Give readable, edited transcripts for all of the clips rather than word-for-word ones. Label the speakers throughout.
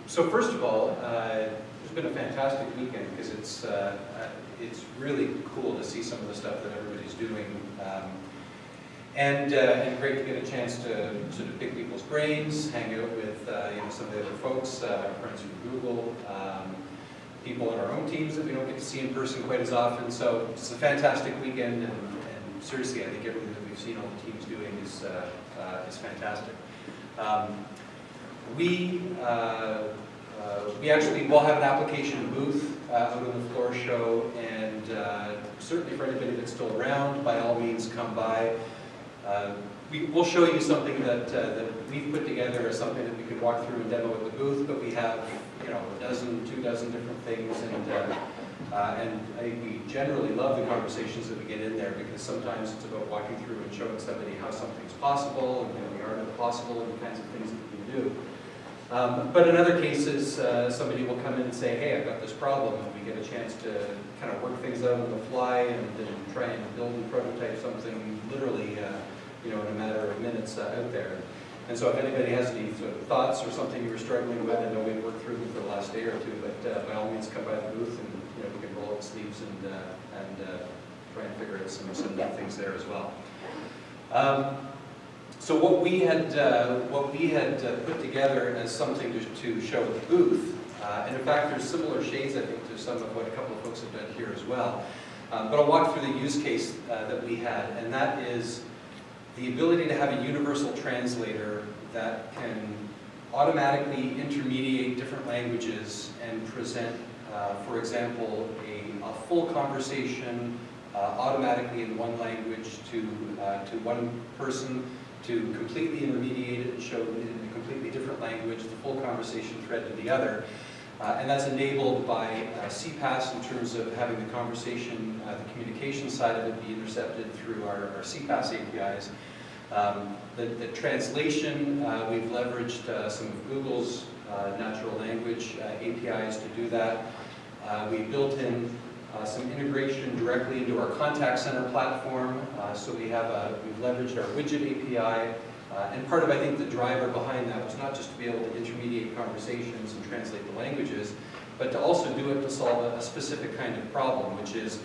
Speaker 1: So first of all, it's been a fantastic weekend because it's really cool to see some of the stuff that everybody's doing, and great to get a chance to sort of pick people's brains, hang out with some of the other folks, friends from Google, people on our own teams that we don't get to see in person quite as often. So it's a fantastic weekend, and seriously, I think everything that we've seen all the teams doing is fantastic. We actually will have an application booth out on the floor show, and certainly for anybody that's still around, by all means come by. We'll show you something that we've put together, as something that we can walk through and demo at the booth, but we have a dozen, 2 dozen different things, and I think we generally love the conversations that we get in there, because sometimes it's about walking through and showing somebody how something's possible, and the art of the possible, and the kinds of things that we can do. But in other cases, somebody will come in and say, hey, I've got this problem, and we get a chance to kind of work things out on the fly and then try and build and prototype something literally in a matter of minutes out there. And so if anybody has any sort of thoughts or something you were struggling with, I know we've worked through them for the last day or two, but by all means come by the booth, and we can roll up the sleeves and try and figure out some new things there as well. So what we had put together as something to show at the booth, and in fact there's similar shades, I think, to some of what a couple of folks have done here as well. But I'll walk through the use case that we had, and that is the ability to have a universal translator that can automatically intermediate different languages and present, for example, a full conversation automatically in one language to one person, to completely intermediate it and show it in a completely different language, the full conversation thread to the other. And that's enabled by CPaaS in terms of having the conversation, the communication side of it be intercepted through our CPaaS APIs. The translation, we've leveraged some of Google's natural language APIs to do that. We built in some integration directly into our contact center platform. So we've leveraged our widget API, and part of, I think, the driver behind that was not just to be able to intermediate conversations and translate the languages, but to also do it to solve a specific kind of problem, which is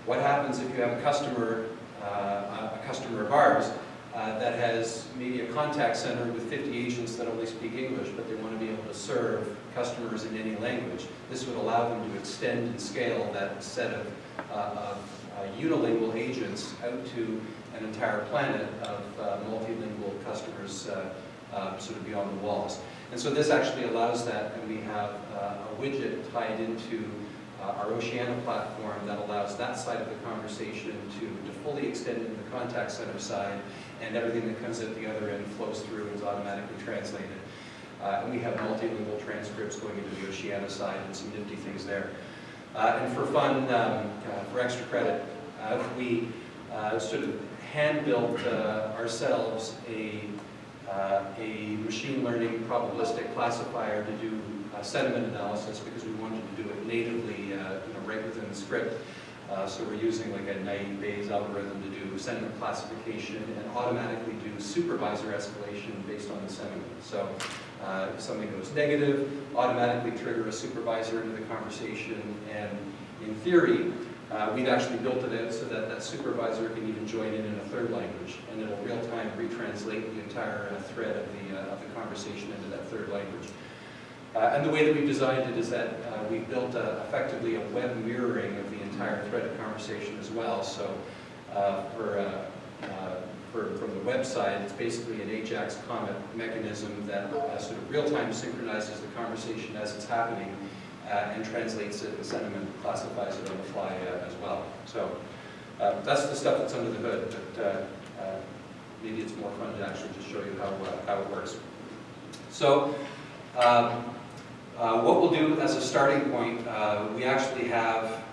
Speaker 1: what happens if you have a customer of ours that has maybe a contact center with 50 agents that only speak English, but they want to be able to serve customers in any language. This would allow them to extend and scale that set of unilingual agents out to an entire planet of multilingual customers sort of beyond the walls. And so this actually allows that, and we have a widget tied into our Oceana platform that allows that side of the conversation to fully extend into the contact center side, and everything that comes out the other end flows through and is automatically translated. And we have multilingual transcripts going into the Oceana side and some nifty things there. And for fun, for extra credit, we sort of hand-built ourselves a machine learning probabilistic classifier to do sentiment analysis, because we wanted to do it natively, right within the script. So we're using like a naive Bayes algorithm to do sentiment classification and automatically do supervisor escalation based on the sentiment. So if something goes negative, automatically trigger a supervisor into the conversation, and in theory, we've actually built it out so that that supervisor can even join in a third language, and it'll real-time retranslate the entire thread of the conversation into that third language. And the way that we've designed it is that we've built effectively a web mirroring of the entire thread of conversation as well. So from the website, it's basically an Ajax Comet mechanism that sort of real-time synchronizes the conversation as it's happening and translates it, the sentiment, classifies it on the fly as well. So that's the stuff that's under the hood, but maybe it's more fun to actually just show you how it works. So what we'll do as a starting point, we actually have,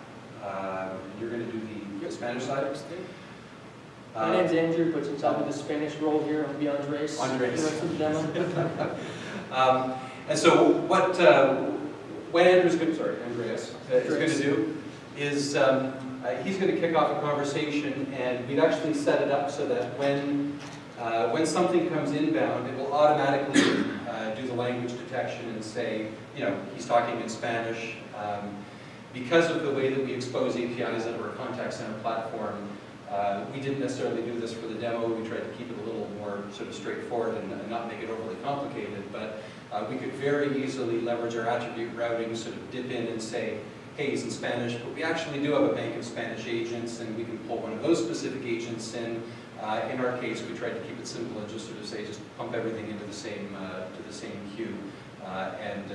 Speaker 1: you're going to do the Spanish side?
Speaker 2: My name's Andrew, but since I'm in the Spanish role here, I'll be Andres.
Speaker 1: Andres.
Speaker 2: For the demo.
Speaker 1: And so what Andreas is going to do is he's going to kick off a conversation, and we've actually set it up so that when something comes inbound, it will automatically do the language detection and say, he's talking in Spanish. Because of the way that we expose APIs out of our contact center platform, we didn't necessarily do this for the demo. We tried to keep it a little more sort of straightforward and not make it overly complicated, but we could very easily leverage our attribute routing, sort of dip in and say, hey, he's in Spanish, but we actually do have a bank of Spanish agents, and we can pull one of those specific agents in. In our case, we tried to keep it simple and just sort of say, just pump everything into the same queue and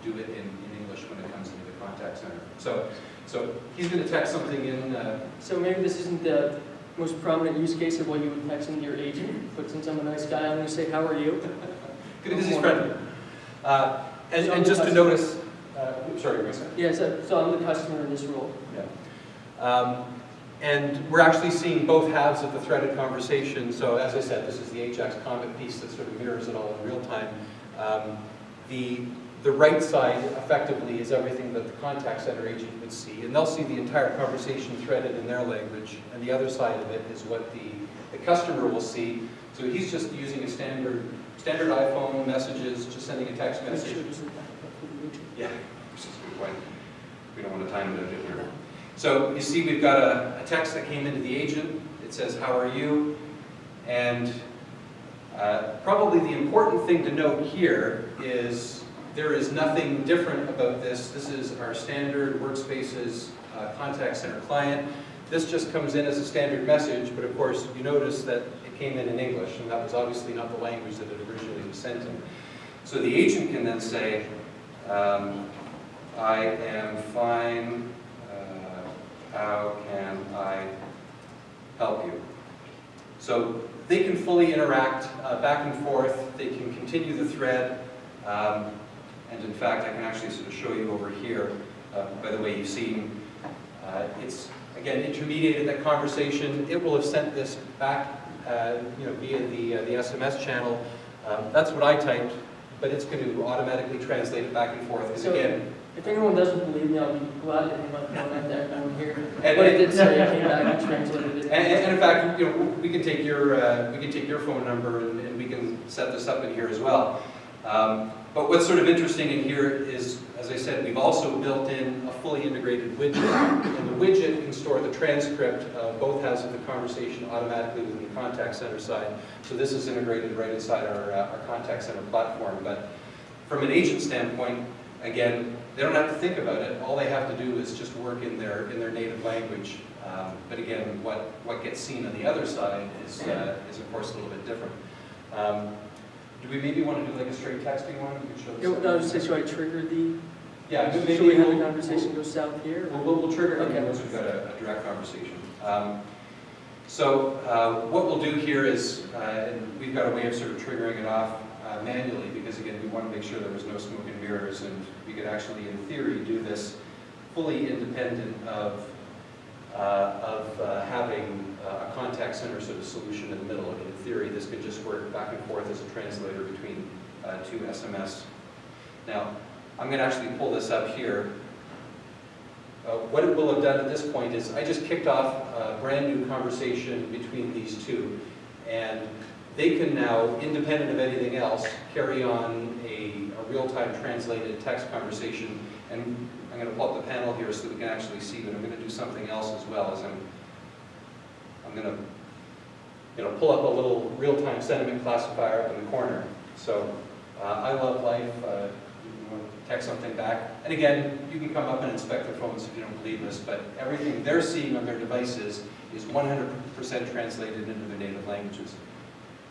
Speaker 1: do it in English when it comes into the contact center. So he's going to text something in.
Speaker 2: So maybe this isn't the most prominent use case of what you would text into your agent, but since I'm a nice guy, I'm going to say, how are you?
Speaker 1: Because he's friendly. And just to notice, sorry, you were saying?
Speaker 2: Yeah, so I'm the customer in this role.
Speaker 1: Yeah. And we're actually seeing both halves of the threaded conversation. So as I said, this is the Ajax comment piece that sort of mirrors it all in real time. The right side, effectively, is everything that the contact center agent would see. And they'll see the entire conversation threaded in their language. And the other side of it is what the customer will see. So he's just using a standard iPhone messages, just sending a text message. Yeah, which is a good point. We don't want to time it out here. So you see we've got a text that came into the agent. It says, how are you? And probably the important thing to note here is there is nothing different about this. This is our standard Workspaces contact center client. This just comes in as a standard message, but of course you notice that it came in English, and that was obviously not the language that it originally was sent in. So the agent can then say, I am fine. How can I help you? So they can fully interact back and forth. They can continue the thread. And in fact, I can actually sort of show you over here. By the way, you've seen it's, again, intermediated that conversation. It will have sent this back via the SMS channel. That's what I typed, but it's going to automatically translate it back and forth. Because again,
Speaker 2: if anyone doesn't believe me, I'll be glad to hang up phone at that one here. But it did say it came back and translated it.
Speaker 1: And in fact, we can take your phone number and we can set this up in here as well. But what's sort of interesting in here is, as I said, we've also built in a fully integrated widget, and the widget can store the transcript of both halves of the conversation automatically within the contact center side. So this is integrated right inside our contact center platform. But from an agent standpoint, again, they don't have to think about it. All they have to do is just work in their native language. But again, what gets seen on the other side is of course a little bit different. Do we maybe want to do like a straight texting one? We could show this.
Speaker 2: No, just should I trigger the?
Speaker 1: Yeah, maybe
Speaker 2: should we have a conversation go south here?
Speaker 1: We'll trigger it once we've got a direct conversation. So what we'll do here is, and we've got a way of sort of triggering it off manually, because again, we want to make sure there was no smoke and mirrors, and we could actually, in theory, do this fully independent of having a contact center sort of solution in the middle. I mean, in theory, this could just work back and forth as a translator between two SMS. Now, I'm going to actually pull this up here. What it will have done at this point is I just kicked off a brand new conversation between these two, and they can now, independent of anything else, carry on a real-time translated text conversation. And I'm going to pull up the panel here so that we can actually see, but I'm going to do something else as well. As I'm going to pull up a little real-time sentiment classifier up in the corner. So I love life. You want to text something back. And again, you can come up and inspect their phones if you don't believe this, but everything they're seeing on their devices is 100% translated into their native languages.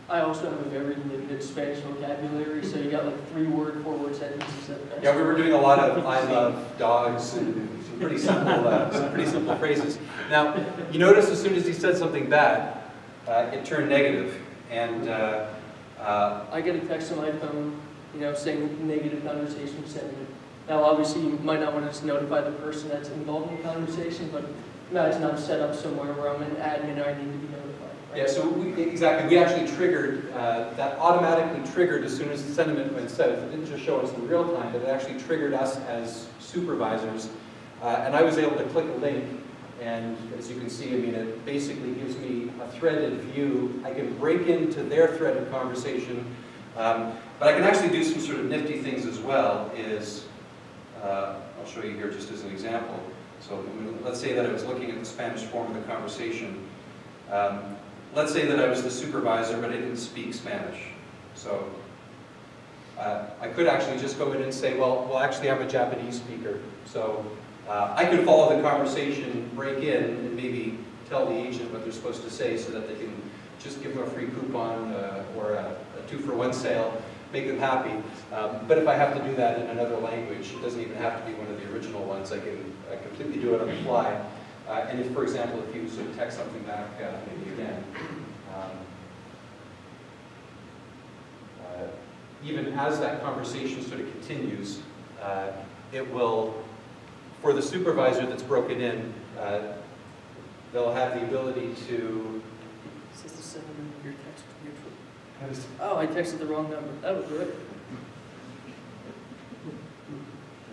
Speaker 2: I also have a very limited Spanish vocabulary, so you got like 3-word, 4-word sentences.
Speaker 1: Yeah, we were doing a lot of "I love dogs" and some pretty simple phrases. Now, you notice as soon as he said something bad, it turned negative, and
Speaker 2: I get a text on my phone, saying negative conversation sentiment. Now, obviously, you might not want to just notify the person that's involved in the conversation, but imagine I'm set up somewhere where I'm an admin and I need to be notified. Right?
Speaker 1: Yeah, so we actually triggered, that automatically triggered as soon as the sentiment went south. It didn't just show us in real time, but it actually triggered us as supervisors. And I was able to click a link, and as you can see, I mean, it basically gives me a threaded view. I can break into their threaded conversation. But I can actually do some sort of nifty things as well, I'll show you here just as an example. So let's say that I was looking at the Spanish form of the conversation. Let's say that I was the supervisor, but I didn't speak Spanish. So I could actually just go in and say, well, actually I'm a Japanese speaker. So I could follow the conversation, break in, and maybe tell the agent what they're supposed to say so that they can just give them a free coupon or a 2-for-1 sale, make them happy. But if I have to do that in another language, it doesn't even have to be one of the original ones. I can completely do it on the fly. And if, for example, if you sort of text something back, maybe again, even as that conversation sort of continues, it will, for the supervisor that's broken in, they'll have the ability to...
Speaker 2: Is this the same number your text? Oh, I texted the wrong number. That was good.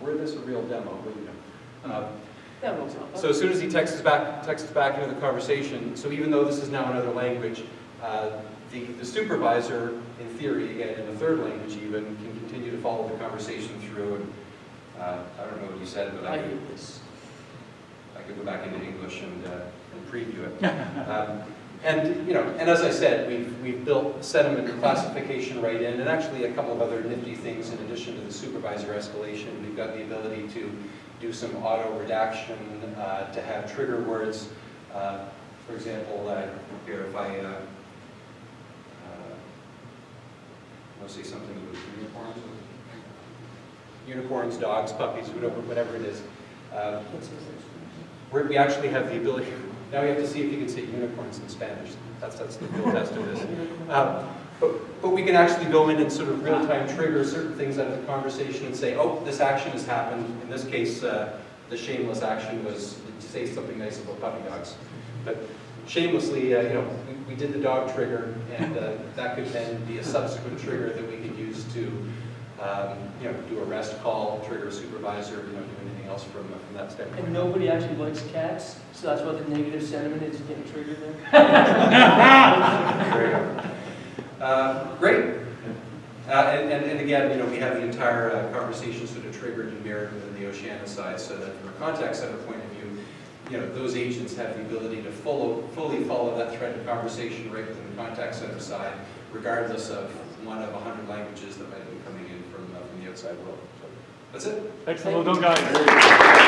Speaker 1: Were this a real demo? Well, you know.
Speaker 2: That was not.
Speaker 1: So as soon as he texts back into the conversation, so even though this is now another language, the supervisor, in theory, again, in a third language even, can continue to follow the conversation through. And I don't know what you said, but I could go back into English and preview it. And you know, and as I said, we've built sentiment classification right in, and actually a couple of other nifty things in addition to the supervisor escalation. We've got the ability to do some auto redaction, to have trigger words. For example, here if I want to say something about unicorns, dogs, puppies, whatever it is. We actually have the ability. Now we have to see if you can say unicorns in Spanish. That's the real test of this. But we can actually go in and sort of real-time trigger certain things out of the conversation and say, oh, this action has happened. In this case, the shameless action was to say something nice about puppy dogs. But shamelessly, you know, we did the dog trigger, and that could then be a subsequent trigger that we could use to, you know, do a rest call, trigger a supervisor, you know, do anything else from that standpoint.
Speaker 2: And nobody actually likes cats, so that's why the negative sentiment is getting triggered there.
Speaker 1: There you go. Great. And again, you know, we have the entire conversation sort of triggered and mirrored within the Oceana side, so that from a contact center point of view, you know, those agents have the ability to fully follow that thread of conversation right within the contact center side, regardless of one of 100 languages that might be coming in from the outside world. So that's it.
Speaker 3: Excellent, well done, guys.